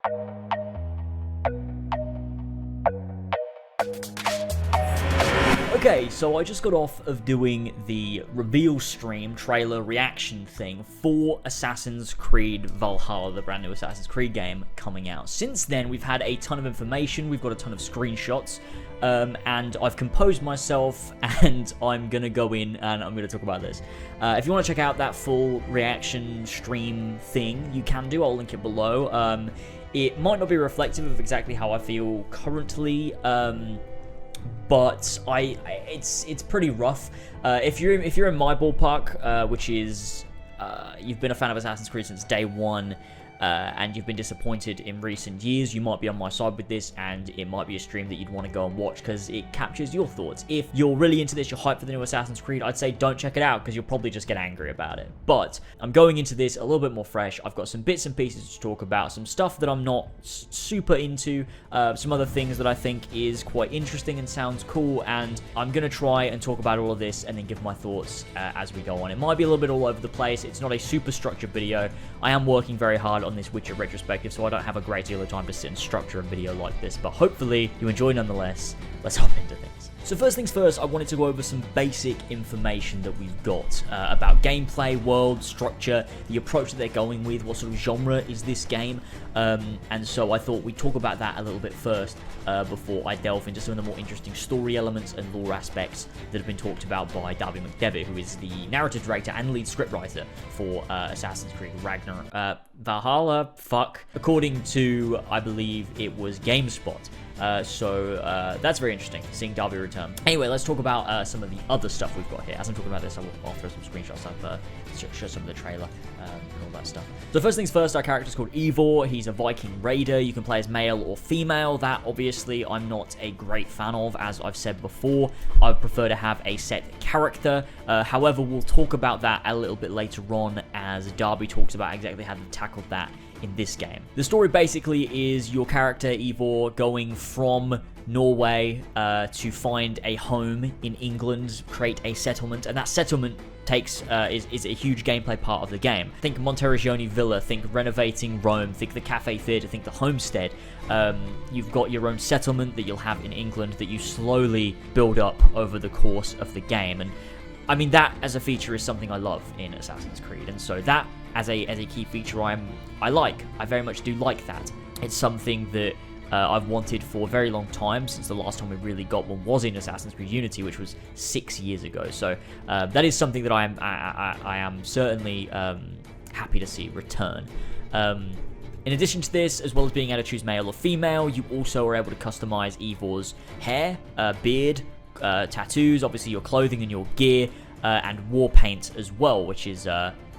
Okay, so I just got off of doing the reveal stream trailer reaction thing for Assassin's Creed Valhalla, the brand new Assassin's Creed game coming out. Since then, we've had a ton of information, we've got a ton of screenshots, and I've composed myself, and I'm going to go in and I'm going to talk about this. If you want to check out that full reaction stream thing, you can do. I'll link it below. It might not be reflective of exactly how I feel currently, but it's pretty rough. If you're in my ballpark, which is you've been a fan of Assassin's Creed since day one, and you've been disappointed in recent years, you might be on my side with this, and it might be a stream that you'd want to go and watch because it captures your thoughts. If you're really into this, you're hyped for the new Assassin's Creed, I'd say don't check it out because you'll probably just get angry about it. But I'm going into this a little bit more fresh. I've got some bits and pieces to talk about, some stuff that I'm not super into, some other things that I think is quite interesting and sounds cool, and I'm going to try and talk about all of this and then give my thoughts as we go on. It might be a little bit all over the place. It's not a super structured video. I am working very hard on this Witcher retrospective, so I don't have a great deal of time to sit and structure a video like this, but hopefully you enjoy nonetheless. Let's hop into things. So first things first, I wanted to go over some basic information that we've got about gameplay, world, structure, the approach that they're going with, what sort of genre is this game, and so I thought we'd talk about that a little bit first before I delve into some of the more interesting story elements and lore aspects that have been talked about by Darby, who is the narrative director and lead scriptwriter for Assassin's Creed Valhalla, according to, I believe it was GameSpot. So that's very interesting, seeing Darby return. Anyway, let's talk about some of the other stuff we've got here. As I'm talking about this, I'll throw some screenshots up, show some of the trailer and all that stuff. So first things first, our character's called Eivor. He's a Viking raider. You can play as male or female. That, obviously, I'm not a great fan of, as I've said before. I would prefer to have a set character. However, we'll talk about that a little bit later on, as Darby talks about exactly how to tackle that in this game. The story basically is your character Eivor going from Norway to find a home in England, create a settlement, and that settlement is a huge gameplay part of the game. Think Monteriggioni Villa, think renovating Rome, think the Cafe Theatre, think the homestead. You've got your own settlement that you'll have in England that you slowly build up over the course of the game, and I mean, that as a feature is something I love in Assassin's Creed, and so that as a key feature I very much do like that. It's something that I've wanted for a very long time, since the last time we really got one was in Assassin's Creed Unity, which was 6 years ago. So that is something that I am certainly happy to see return. In addition to this, as well as being able to choose male or female, you also are able to customize Eivor's hair, beard, tattoos, obviously your clothing and your gear, and war paint as well, which is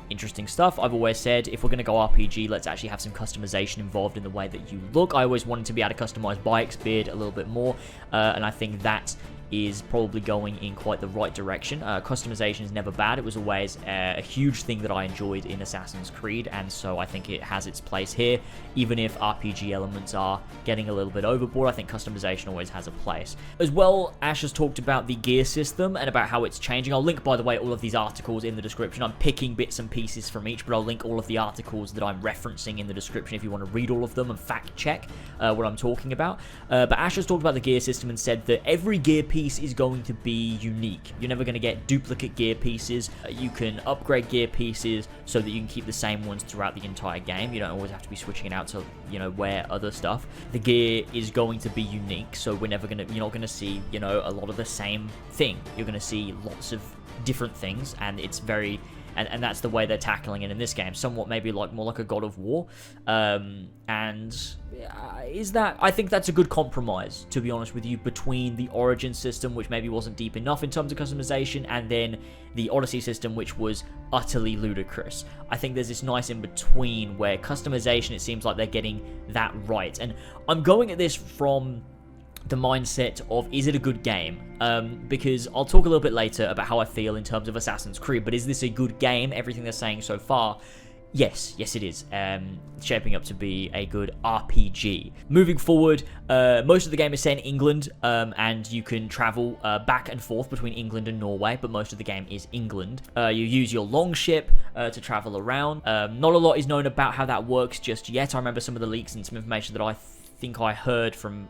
interesting stuff. I've always said, if we're going to go RPG, let's actually have some customization involved in the way that you look. I always wanted to be able to customize Bayek's beard a little bit more, and I think that is probably going in quite the right direction. Customization is never bad. It was always a huge thing that I enjoyed in Assassin's Creed, and so I think it has its place here. Even if RPG elements are getting a little bit overboard, I think customization always has a place. As well, Ash has talked about the gear system and about how it's changing. I'll link, by the way, all of these articles in the description. I'm picking bits and pieces from each, but I'll link all of the articles that I'm referencing in the description if you want to read all of them and fact check what I'm talking about. But Ash has talked about the gear system and said that every gear piece is going to be unique. You're never going to get duplicate gear pieces. You can upgrade gear pieces so that you can keep the same ones throughout the entire game. You don't always have to be switching it out to, wear other stuff. The gear is going to be unique, so you're not going to see, a lot of the same thing. You're going to see lots of different things, and it's very... And that's the way they're tackling it in this game, somewhat maybe more like a God of War. I think that's a good compromise, to be honest with you, between the Origin system, which maybe wasn't deep enough in terms of customization, and then the Odyssey system, which was utterly ludicrous. I think there's this nice in between where customization, it seems like they're getting that right. And I'm going at this from the mindset of, is it a good game? Because I'll talk a little bit later about how I feel in terms of Assassin's Creed, but is this a good game? Everything they're saying so far Yes, it is. It's shaping up to be a good RPG. Moving forward, most of the game is set in England, and you can travel back and forth between England and Norway, but most of the game is England. You use your longship to travel around. Not a lot is known about how that works just yet. I remember some of the leaks and some information that I think I heard from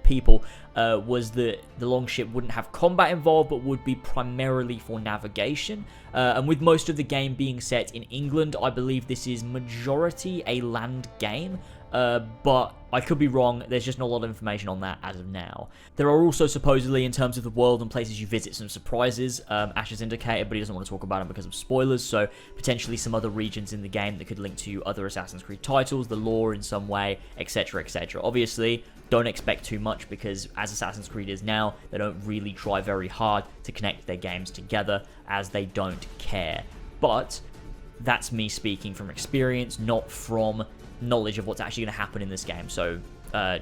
people was that the longship wouldn't have combat involved, but would be primarily for navigation. And with most of the game being set in England, I believe this is majority a land game. But I could be wrong. There's just not a lot of information on that as of now. There are also supposedly, in terms of the world and places you visit, some surprises. Ash has indicated, but he doesn't want to talk about them because of spoilers. So potentially some other regions in the game that could link to other Assassin's Creed titles, the lore in some way, etc., etc. Obviously, don't expect too much because as Assassin's Creed is now, they don't really try very hard to connect their games together as they don't care. But that's me speaking from experience, not from knowledge of what's actually going to happen in this game. So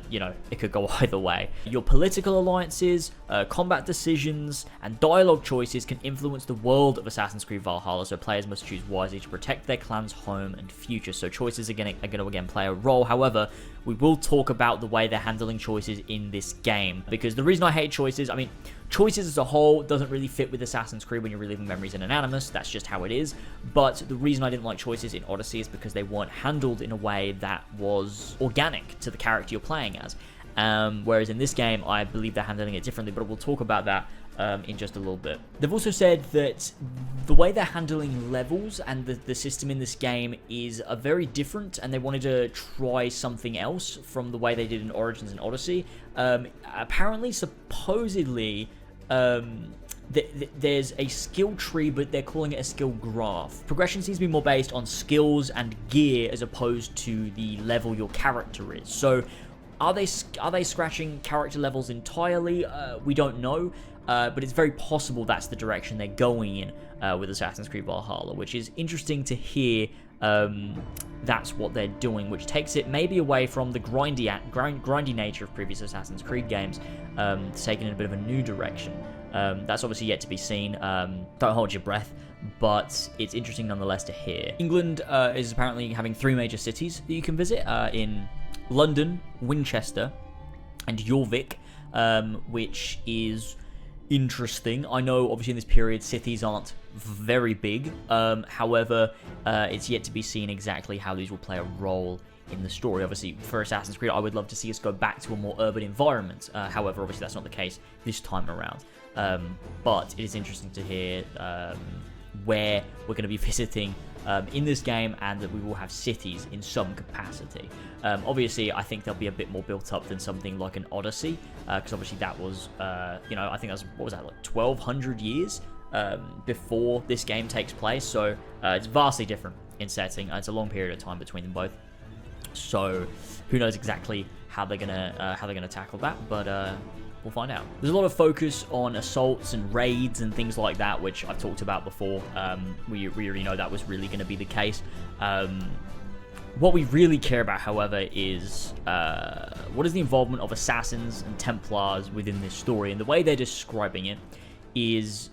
you know, it could go either way. Your political alliances, combat decisions, and dialogue choices can influence the world of Assassin's Creed Valhalla, so players must choose wisely to protect their clan's home and future. So choices are going to again play a role. However, we will talk about the way they're handling choices in this game, because the reason I hate choices, I mean, choices as a whole doesn't really fit with Assassin's Creed when you're reliving memories in Anonymous. That's just how it is. But the reason I didn't like choices in Odyssey is because they weren't handled in a way that was organic to the character you're playing as. Whereas in this game, I believe they're handling it differently, but we'll talk about that in just a little bit. They've also said that the way they're handling levels and the system in this game is very different, and they wanted to try something else from the way they did in Origins and Odyssey. Apparently, supposedly, there's a skill tree, but they're calling it a skill graph. Progression seems to be more based on skills and gear as opposed to the level your character is. So are they scratching character levels entirely? We don't know, but it's very possible that's the direction they're going in with Assassin's Creed Valhalla, which is interesting to hear. That's what they're doing, which takes it maybe away from the grindy nature of previous Assassin's Creed games, taking it in a bit of a new direction. That's obviously yet to be seen. Don't hold your breath, but it's interesting nonetheless to hear. England is apparently having 3 major cities that you can visit in London, Winchester, and Jorvik, which is interesting. I know obviously in this period cities aren't very big, however it's yet to be seen exactly how these will play a role in the story. Obviously for Assassin's Creed I would love to see us go back to a more urban environment, however obviously that's not the case this time around, but it is interesting to hear where we're going to be visiting in this game, and that we will have cities in some capacity. Obviously, I think they'll be a bit more built up than something like an Odyssey, because obviously that was, you know, I think that was, what was that, like 1,200 years before this game takes place, so it's vastly different in setting. It's a long period of time between them both, so who knows exactly how they're gonna tackle that, but we'll find out. There's a lot of focus on assaults and raids and things like that, which I've talked about before. We already know that was really going to be the case. What we really care about, however, is what is the involvement of assassins and Templars within this story. And the way they're describing it is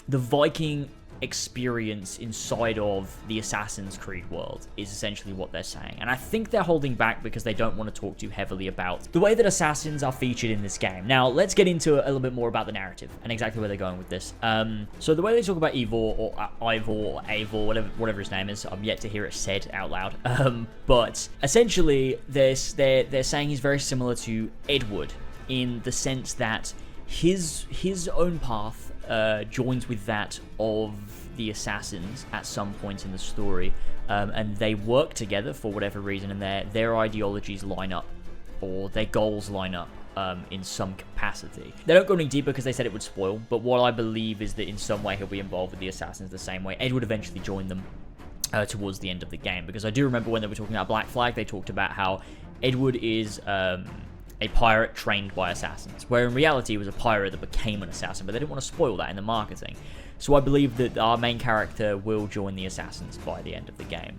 the Viking experience inside of the Assassin's Creed world is essentially what they're saying. And I think they're holding back because they don't want to talk too heavily about the way that assassins are featured in this game. Now, let's get into a little bit more about the narrative and exactly where they're going with this. So the way they talk about Ivor, or Ivor, or Eivor, whatever his name is, I'm yet to hear it said out loud. But essentially, they're saying he's very similar to Edward in the sense that his own path joins with that of the assassins at some point in the story, and they work together for whatever reason, and their ideologies line up, or their goals line up in some capacity. They don't go any deeper because they said it would spoil, but what I believe is that in some way he'll be involved with the assassins the same way Ed would eventually join them towards the end of the game, because I do remember when they were talking about Black Flag, they talked about how Edward is a pirate trained by assassins, where in reality he was a pirate that became an assassin, but they didn't want to spoil that in the marketing. So I believe that our main character will join the assassins by the end of the game.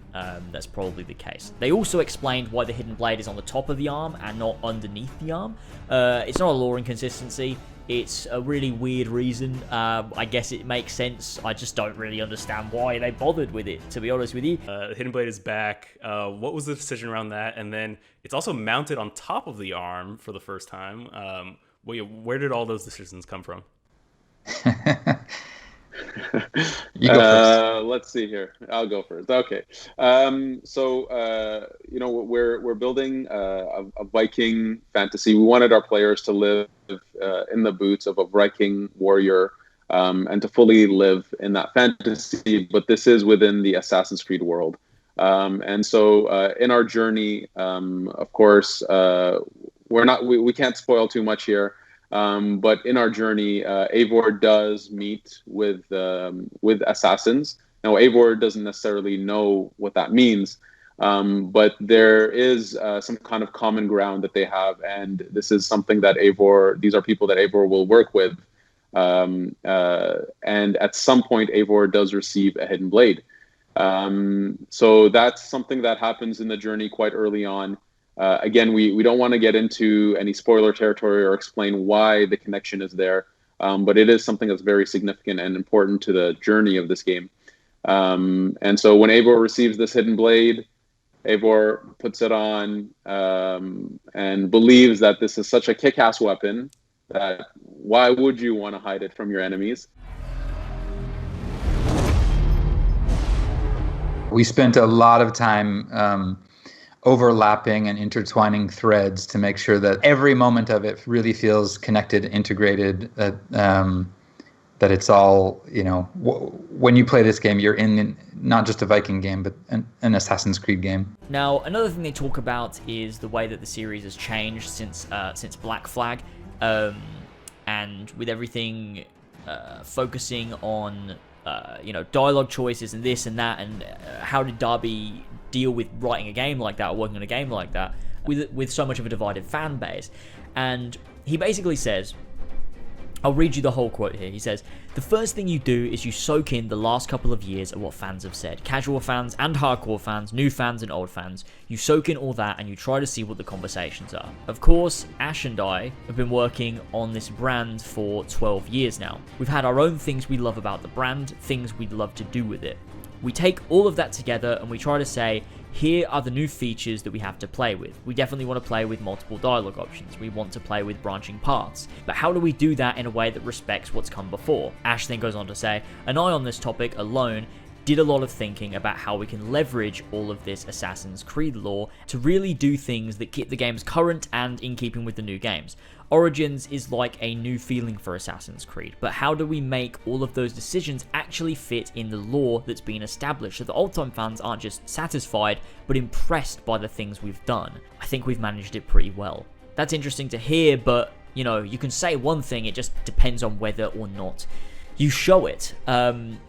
That's probably the case. They also explained why the hidden blade is on the top of the arm and not underneath the arm. It's not a lore inconsistency. It's a really weird reason. I guess it makes sense. I just don't really understand why they bothered with it, to be honest with you. The hidden blade is back. What was the decision around that? And then it's also mounted on top of the arm for the first time. Where did all those decisions come from? You go first. Let's see here. I'll go first. Okay. We're building a Viking fantasy. We wanted our players to live in the boots of a Viking warrior and to fully live in that fantasy. But this is within the Assassin's Creed world. In our journey, of course, we can't spoil too much here. But in our journey, Eivor does meet with assassins. Now, Eivor doesn't necessarily know what that means, but there is some kind of common ground that they have, and this is something that these are people that Eivor will work with. And at some point, Eivor does receive a hidden blade. So that's something that happens in the journey quite early on. Again, we don't want to get into any spoiler territory or explain why the connection is there, but it is something that's very significant and important to the journey of this game. And so when Eivor receives this hidden blade, Eivor puts it on and believes that this is such a kick-ass weapon that why would you want to hide it from your enemies? We spent a lot of time overlapping and intertwining threads to make sure that every moment of it really feels connected, integrated, that it's all, when you play this game, you're in not just a Viking game, but an Assassin's Creed game. Now, another thing they talk about is the way that the series has changed since Black Flag, and with everything focusing on dialogue choices and this and that, and how did Darby deal with writing a game like that or working on a game like that with so much of a divided fan base. And he basically says, I'll read you the whole quote here. He says, "The first thing you do is you soak in the last couple of years of what fans have said. Casual fans and hardcore fans, new fans and old fans. You soak in all that and you try to see what the conversations are. Of course, Ash and I have been working on this brand for 12 years now. We've had our own things we love about the brand, things we'd love to do with it. We take all of that together and we try to say, here are the new features that we have to play with. We definitely want to play with multiple dialogue options. We want to play with branching paths. But how do we do that in a way that respects what's come before?" Ash then goes on to say, "And I on this topic alone did a lot of thinking about how we can leverage all of this Assassin's Creed lore to really do things that keep the games current and in keeping with the new games. Origins is like a new feeling for Assassin's Creed, but how do we make all of those decisions actually fit in the lore that's been established so that old-time fans aren't just satisfied, but impressed by the things we've done? I think we've managed it pretty well." That's interesting to hear, but, you can say one thing, it just depends on whether or not you show it,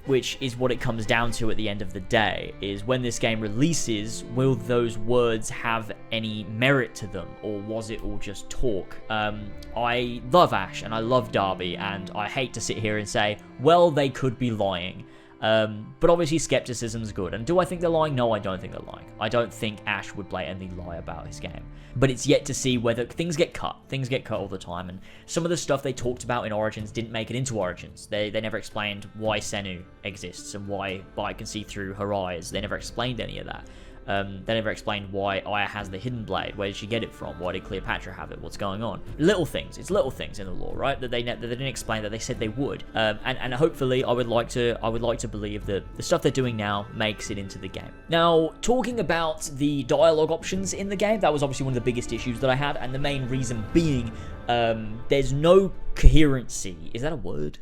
which is what it comes down to at the end of the day, is when this game releases, will those words have any merit to them, or was it all just talk? I love Ash, and I love Darby, and I hate to sit here and say, well, they could be lying. But obviously skepticism's good, and do I think they're lying? No, I don't think they're lying. I don't think Ash would blatantly lie about his game. But it's yet to see whether things get cut. Things get cut all the time, and some of the stuff they talked about in Origins didn't make it into Origins. They never explained why Senu exists and why Bai can see through her eyes. They never explained any of that. They never explained why Aya has the hidden blade. Where did she get it from? Why did Cleopatra have it? What's going on? Little things. It's little things in the lore, right? That they didn't explain, that they said they would. And hopefully, I would like to believe that the stuff they're doing now makes it into the game. Now, talking about the dialogue options in the game, that was obviously one of the biggest issues that I had, and the main reason being, there's no coherency. Is that a word?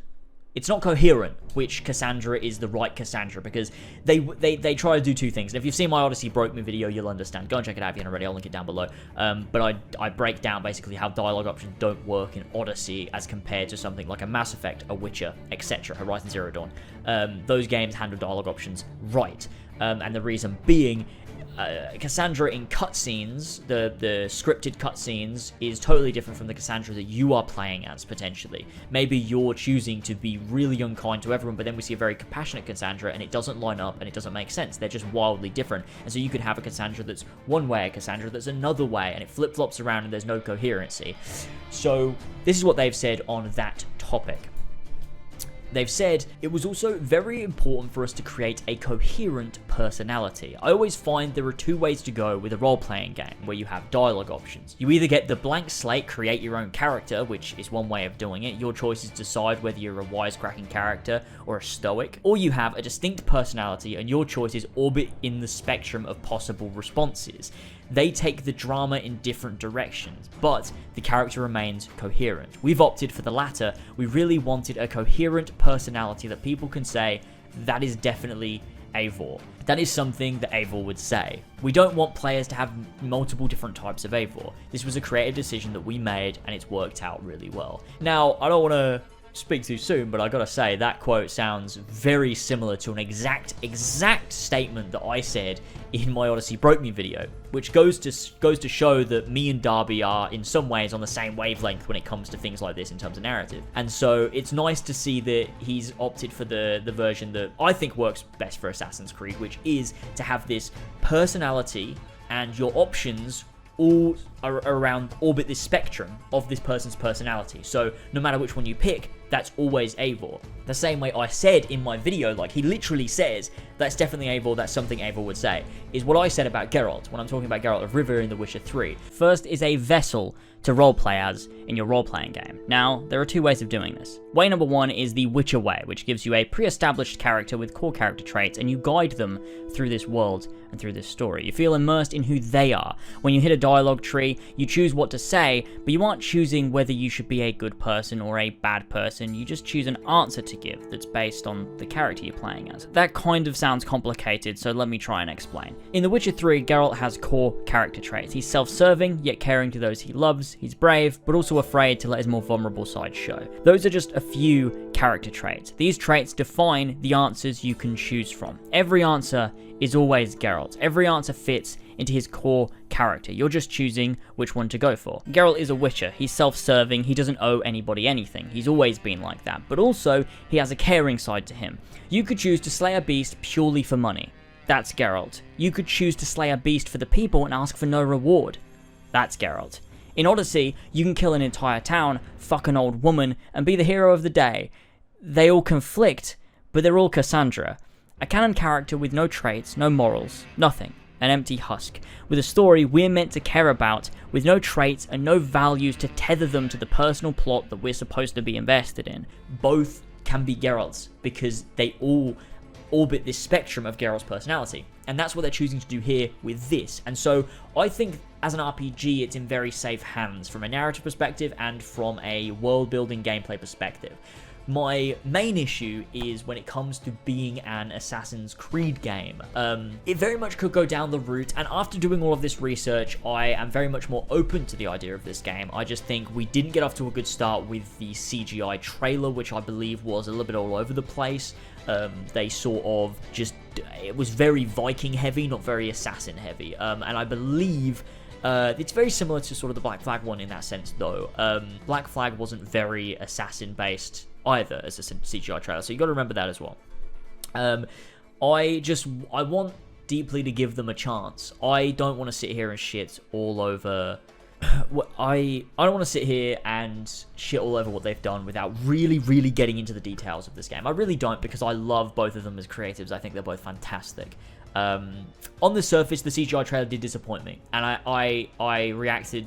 It's not coherent which Cassandra is the right Cassandra, because they try to do two things. And if you've seen my Odyssey Broke Me video, you'll understand. Go and check it out if you haven't already. I'll link it down below. But I break down basically how dialogue options don't work in Odyssey as compared to something like a Mass Effect, a Witcher, etc., Horizon Zero Dawn. Those games handle dialogue options right. And the reason being, Cassandra in cutscenes, the scripted cutscenes, is totally different from the Cassandra that you are playing as, potentially. Maybe you're choosing to be really unkind to everyone, but then we see a very compassionate Cassandra, and it doesn't line up, and it doesn't make sense. They're just wildly different. And so you could have a Cassandra that's one way, a Cassandra that's another way, and it flip-flops around, and there's no coherency. So this is what they've said on that topic. They've said it was also very important for us to create a coherent personality. I always find there are two ways to go with a role-playing game where you have dialogue options. You either get the blank slate, create your own character, which is one way of doing it. Your choice is decide whether you're a wisecracking character or a stoic, or you have a distinct personality and your choice is orbit in the spectrum of possible responses. They take the drama in different directions, but the character remains coherent. We've opted for the latter. We really wanted a coherent personality that people can say, that is definitely Eivor. That is something that Eivor would say. We don't want players to have multiple different types of Eivor. This was a creative decision that we made, and it's worked out really well. Now, I don't want to speak too soon, but I gotta say, that quote sounds very similar to an exact statement that I said in my Odyssey Broke Me video, which goes to show that me and Darby are in some ways on the same wavelength when it comes to things like this in terms of narrative. And so it's nice to see that he's opted for the version that I think works best for Assassin's Creed, which is to have this personality and your options all around orbit this spectrum of this person's personality. So no matter which one you pick, that's always Eivor. The same way I said in my video, like he literally says, that's definitely Eivor, that's something Eivor would say, is what I said about Geralt when I'm talking about Geralt of Rivia in The Witcher 3. First is a vessel to roleplay as in your role-playing game. Now, there are two ways of doing this. Way number one is the Witcher way, which gives you a pre-established character with core character traits, and you guide them through this world and through this story. You feel immersed in who they are. When you hit a dialogue tree, you choose what to say, but you aren't choosing whether you should be a good person or a bad person. You just choose an answer to give that's based on the character you're playing as. That kind of sounds complicated, so let me try and explain. In The Witcher 3, Geralt has core character traits. He's self-serving, yet caring to those he loves. He's brave, but also afraid to let his more vulnerable side show. Those are just a few character traits. These traits define the answers you can choose from. Every answer is always Geralt. Every answer fits into his core character. You're just choosing which one to go for. Geralt is a Witcher. He's self-serving. He doesn't owe anybody anything. He's always been like that. But also, he has a caring side to him. You could choose to slay a beast purely for money. That's Geralt. You could choose to slay a beast for the people and ask for no reward. That's Geralt. In Odyssey, you can kill an entire town, fuck an old woman, and be the hero of the day. They all conflict, but they're all Cassandra. A canon character with no traits, no morals, nothing. An empty husk, with a story we're meant to care about, with no traits and no values to tether them to the personal plot that we're supposed to be invested in. Both can be Geralt's, because they all orbit this spectrum of Geralt's personality. And that's what they're choosing to do here with this. And so I think as an RPG, it's in very safe hands from a narrative perspective and from a world-building gameplay perspective. My main issue is when it comes to being an Assassin's Creed game. It very much could go down the route, and after doing all of this research, I am very much more open to the idea of this game. I just think we didn't get off to a good start with the CGI trailer, which I believe was a little bit all over the place. They sort of just, it was very Viking heavy, not very assassin heavy, and I believe it's very similar to sort of the Black Flag one in that sense, though. Black Flag wasn't very assassin-based either as a CGI trailer, so you got to remember that as well. I want deeply to give them a chance. I don't want to sit here and shit all over. I don't want to sit here and shit all over what they've done without really getting into the details of this game. I really don't, because I love both of them as creatives. I think they're both fantastic. On the surface, the CGI trailer did disappoint me, and I reacted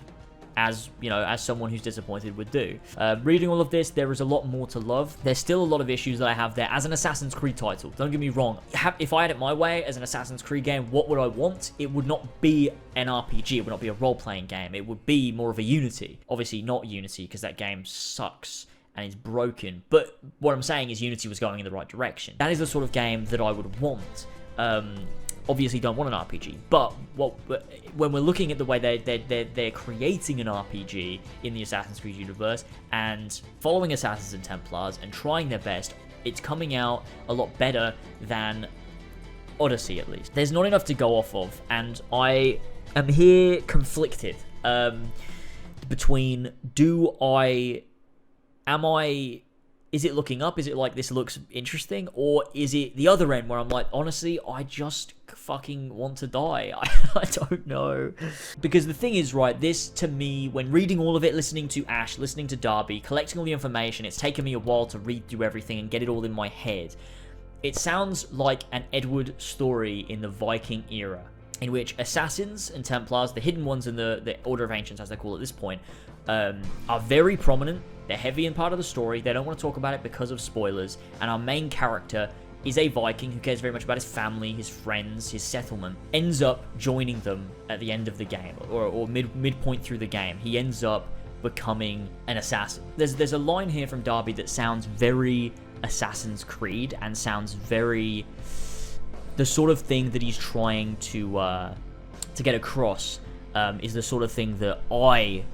as, you know, as someone who's disappointed would do. Reading all of this, there is a lot more to love. There's still a lot of issues that I have there as an Assassin's Creed title. Don't get me wrong. If I had it my way as an Assassin's Creed game, what would I want? It would not be an RPG. It would not be a role-playing game. It would be more of a Unity. Obviously not Unity, because that game sucks and it's broken. But what I'm saying is Unity was going in the right direction. That is the sort of game that I would want. Obviously don't want an RPG, but when we're looking at the way they're creating an RPG in the Assassin's Creed universe and following Assassins and Templars and trying their best, it's coming out a lot better than Odyssey at least, there's not enough to go off of, and I am here conflicted between is it looking up? Is it like, this looks interesting? Or is it the other end where I'm like, honestly, I just fucking want to die. I don't know. Because the thing is, right, this to me, when reading all of it, listening to Ash, listening to Darby, collecting all the information, it's taken me a while to read through everything and get it all in my head. It sounds like an Edward story in the Viking era, in which assassins and Templars, the hidden ones in the Order of Ancients, as they call it at this point, are very prominent. They're heavy in part of the story. They don't want to talk about it because of spoilers. And our main character is a Viking who cares very much about his family, his friends, his settlement. Ends up joining them at the end of the game, or midpoint through the game. He ends up becoming an assassin. There's a line here from Darby that sounds very Assassin's Creed and sounds very the sort of thing that he's trying to get across. Is the sort of thing that I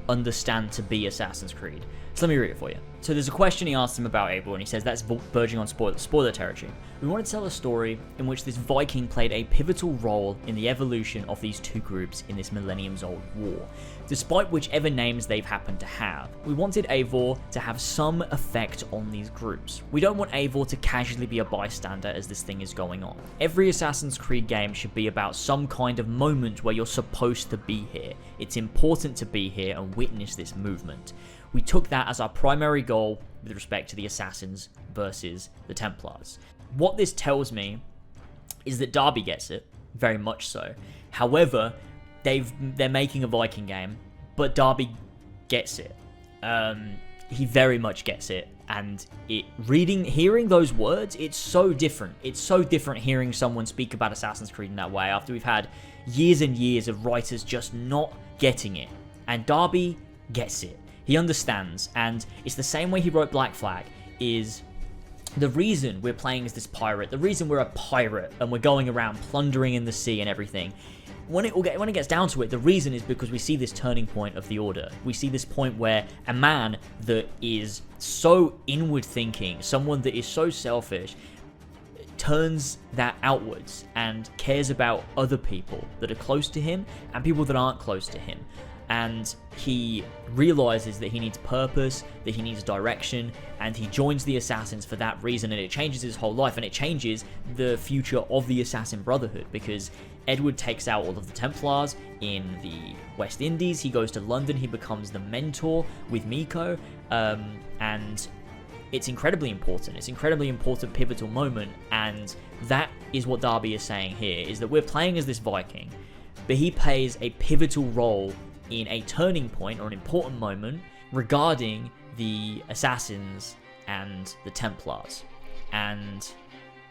understand to be Assassin's Creed. So let me read it for you. So there's a question he asks him about Abel, and he says that's verging on spoiler territory. We want to tell a story in which this Viking played a pivotal role in the evolution of these two groups in this millenniums-old war, despite whichever names they've happened to have. We wanted Eivor to have some effect on these groups. We don't want Eivor to casually be a bystander as this thing is going on. Every Assassin's Creed game should be about some kind of moment where you're supposed to be here. It's important to be here and witness this movement. We took that as our primary goal with respect to the Assassins versus the Templars. What this tells me is that Darby gets it, very much so. However, they're making a Viking game, but Darby gets it. He very much gets it, and hearing those words, it's so different. It's so different hearing someone speak about Assassin's Creed in that way after we've had years and years of writers just not getting it. And Darby gets it. He understands, and it's the same way he wrote Black Flag, is the reason we're playing as this pirate, the reason we're a pirate and we're going around plundering in the sea and everything, when it gets down to it, the reason is because we see this turning point of the Order. We see this point where a man that is so inward thinking, someone that is so selfish, turns that outwards and cares about other people that are close to him and people that aren't close to him. And he realizes that he needs purpose, that he needs direction, and he joins the Assassins for that reason, and it changes his whole life, and it changes the future of the Assassin Brotherhood, because Edward takes out all of the Templars in the West Indies, he goes to London, he becomes the mentor with Miko, and it's incredibly important. It's an incredibly important pivotal moment, and that is what Darby is saying here, is that we're playing as this Viking, but he plays a pivotal role in a turning point or an important moment regarding the Assassins and the Templars. And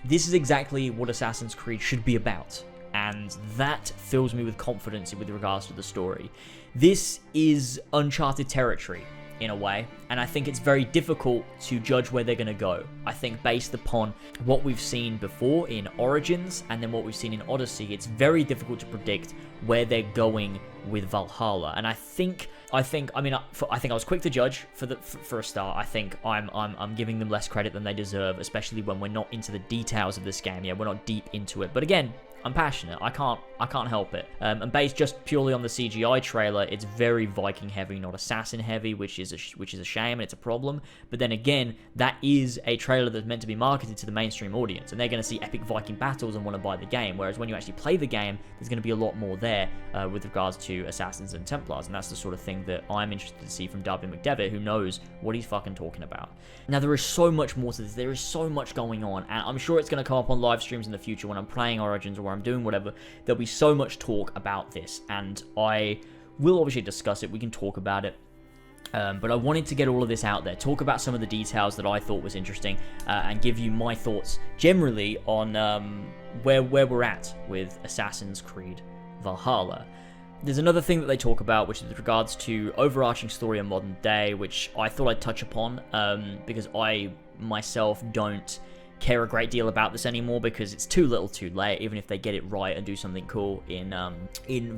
this is exactly what Assassin's Creed should be about. And that fills me with confidence with regards to the story. This is uncharted territory in a way, and I think it's very difficult to judge where they're going to go. I think based upon what we've seen before in Origins and then what we've seen in Odyssey, it's very difficult to predict where they're going with Valhalla. And I think I was quick to judge for a start. I think I'm giving them less credit than they deserve, especially when we're not into the details of this game. Yeah, we're not deep into it. But again, I'm passionate. I can't help it. And based just purely on the CGI trailer, it's very Viking heavy, not assassin heavy, which is a shame and it's a problem. But then again, that is a trailer that's meant to be marketed to the mainstream audience, and they're going to see epic Viking battles and want to buy the game. Whereas when you actually play the game, there's going to be a lot more there with regards to assassins and Templars, and that's the sort of thing that I'm interested to see from Darby McDevitt, who knows what he's fucking talking about. Now, there is so much more to this. There is so much going on, and I'm sure it's going to come up on live streams in the future when I'm playing Origins or where I'm doing whatever. There'll be so much talk about this, and I will obviously discuss it. We can talk about it. But I wanted to get all of this out there, talk about some of the details that I thought was interesting, and give you my thoughts generally on where we're at with Assassin's Creed Valhalla. There's another thing that they talk about, which is with regards to overarching story in modern day, which I thought I'd touch upon, because I myself don't care a great deal about this anymore, because it's too little too late. Even if they get it right and do something cool in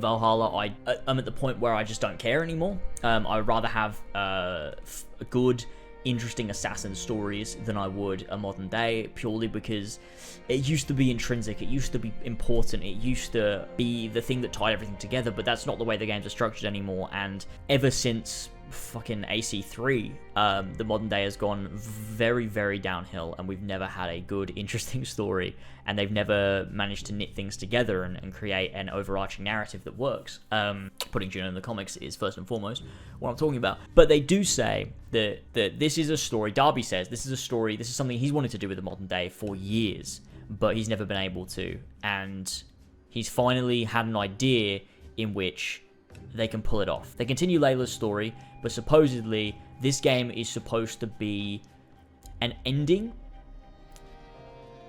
Valhalla, I'm at the point where I just don't care anymore. I would rather have a good interesting assassin stories than I would a modern day, purely because it used to be intrinsic, it used to be important, it used to be the thing that tied everything together, but that's not the way the games are structured anymore. And ever since fucking AC3, the modern day has gone very, very downhill, and we've never had a good, interesting story, and they've never managed to knit things together and create an overarching narrative that works. Putting Juno in the comics is first and foremost what I'm talking about. But they do say that this is a story, Darby says, this is a story, this is something he's wanted to do with the modern day for years, but he's never been able to, and he's finally had an idea in which they can pull it off. They continue Layla's story, but supposedly this game is supposed to be an ending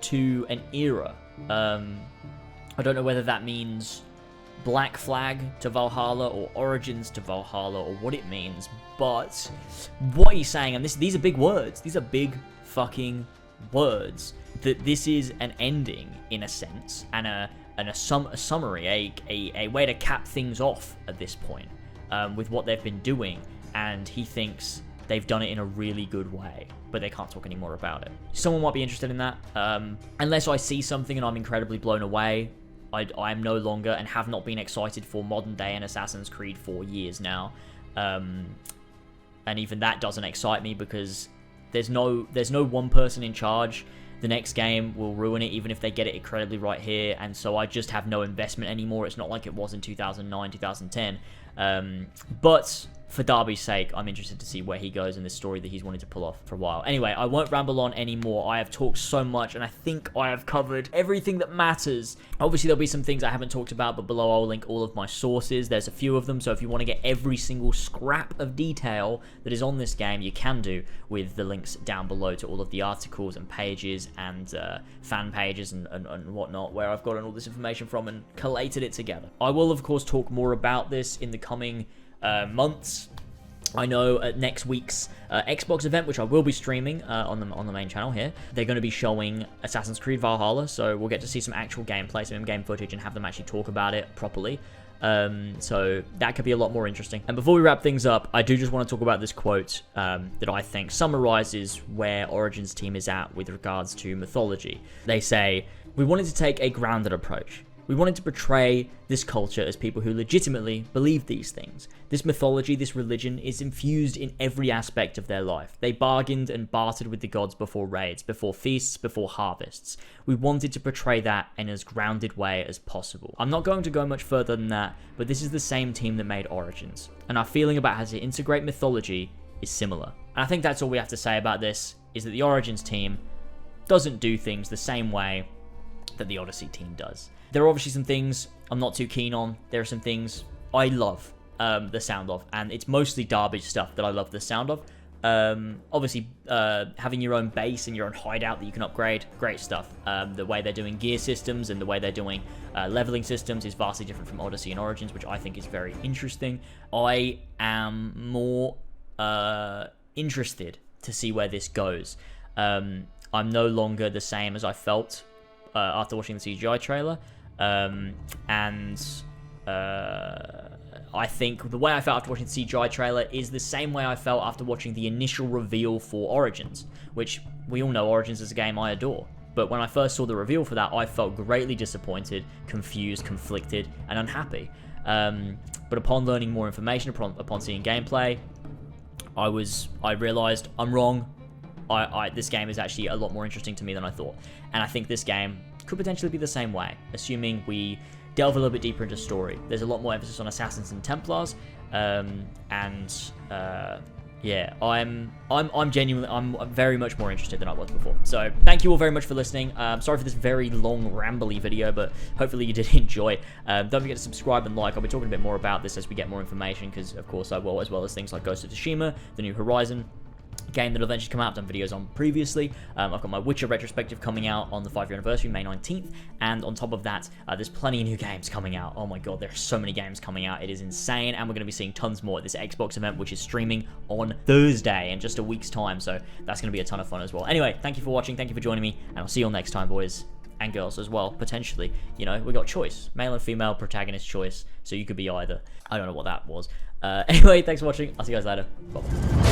to an era. I don't know whether that means Black Flag to Valhalla or Origins to Valhalla or what it means, but what he's saying, and these are big words, these are big fucking words, that this is an ending in a sense, and a summary, a way to cap things off at this point, with what they've been doing, and he thinks they've done it in a really good way, but they can't talk any more about it. Someone might be interested in that, unless I see something and I'm incredibly blown away. I'm no longer, and have not been, excited for modern day and Assassin's Creed for years now, and even that doesn't excite me because there's no one person in charge. The next game will ruin it, even if they get it incredibly right here, and so I just have no investment anymore. It's not like it was in 2009, 2010, but for Darby's sake, I'm interested to see where he goes in this story that he's wanted to pull off for a while. Anyway, I won't ramble on anymore. I have talked so much, and I think I have covered everything that matters. Obviously, there'll be some things I haven't talked about, but below I'll link all of my sources. There's a few of them, so if you want to get every single scrap of detail that is on this game, you can do with the links down below to all of the articles and pages and fan pages and whatnot, where I've gotten all this information from and collated it together. I will, of course, talk more about this in the coming months. I know at next week's Xbox event, which I will be streaming on the main channel here, they're going to be showing Assassin's Creed Valhalla, so we'll get to see some actual gameplay, some in-game footage, and have them actually talk about it properly. So that could be a lot more interesting. And before we wrap things up, I do just want to talk about this quote that I think summarizes where Origin's team is at with regards to mythology. They say, "We wanted to take a grounded approach. We wanted to portray this culture as people who legitimately believe these things. This mythology, this religion, is infused in every aspect of their life. They bargained and bartered with the gods before raids, before feasts, before harvests. We wanted to portray that in as grounded way as possible." I'm not going to go much further than that, but this is the same team that made Origins, and our feeling about how to integrate mythology is similar. And I think that's all we have to say about this, is that the Origins team doesn't do things the same way that the Odyssey team does. There are obviously some things I'm not too keen on. There are some things I love the sound of, and it's mostly Darby's stuff that I love the sound of. Obviously, having your own base and your own hideout that you can upgrade, great stuff. The way they're doing gear systems and the way they're doing leveling systems is vastly different from Odyssey and Origins, which I think is very interesting. I am more interested to see where this goes. I'm no longer the same as I felt after watching the CGI trailer. I think the way I felt after watching the CGI trailer is the same way I felt after watching the initial reveal for Origins, which we all know Origins is a game I adore. But when I first saw the reveal for that, I felt greatly disappointed, confused, conflicted, and unhappy. But upon learning more information, upon seeing gameplay, I realized I'm wrong. This game is actually a lot more interesting to me than I thought. And I think this game could potentially be the same way, assuming we delve a little bit deeper into story. There's a lot more emphasis on Assassins and Templars, yeah, I'm very much more interested than I was before. So thank you all very much for listening. Sorry for this very long, rambly video, but hopefully you did enjoy. Don't forget to subscribe and like. I'll be talking a bit more about this as we get more information, because of course I will, as well as things like Ghost of Tsushima, the new Horizon game that'll eventually come out. I've done videos on previously. I've got my Witcher retrospective coming out on the 5-year anniversary, May 19th, and on top of that, there's plenty of new games coming out. Oh my god, there are so many games coming out, it is insane, and we're going to be seeing tons more at this Xbox event, which is streaming on Thursday in just a week's time, so that's going to be a ton of fun as well. Anyway, thank you for watching, thank you for joining me, and I'll see you all next time, boys and girls as well, potentially. You know, we got choice, male and female protagonist choice, so you could be either. I don't know what that was. Anyway, thanks for watching, I'll see you guys later, bye.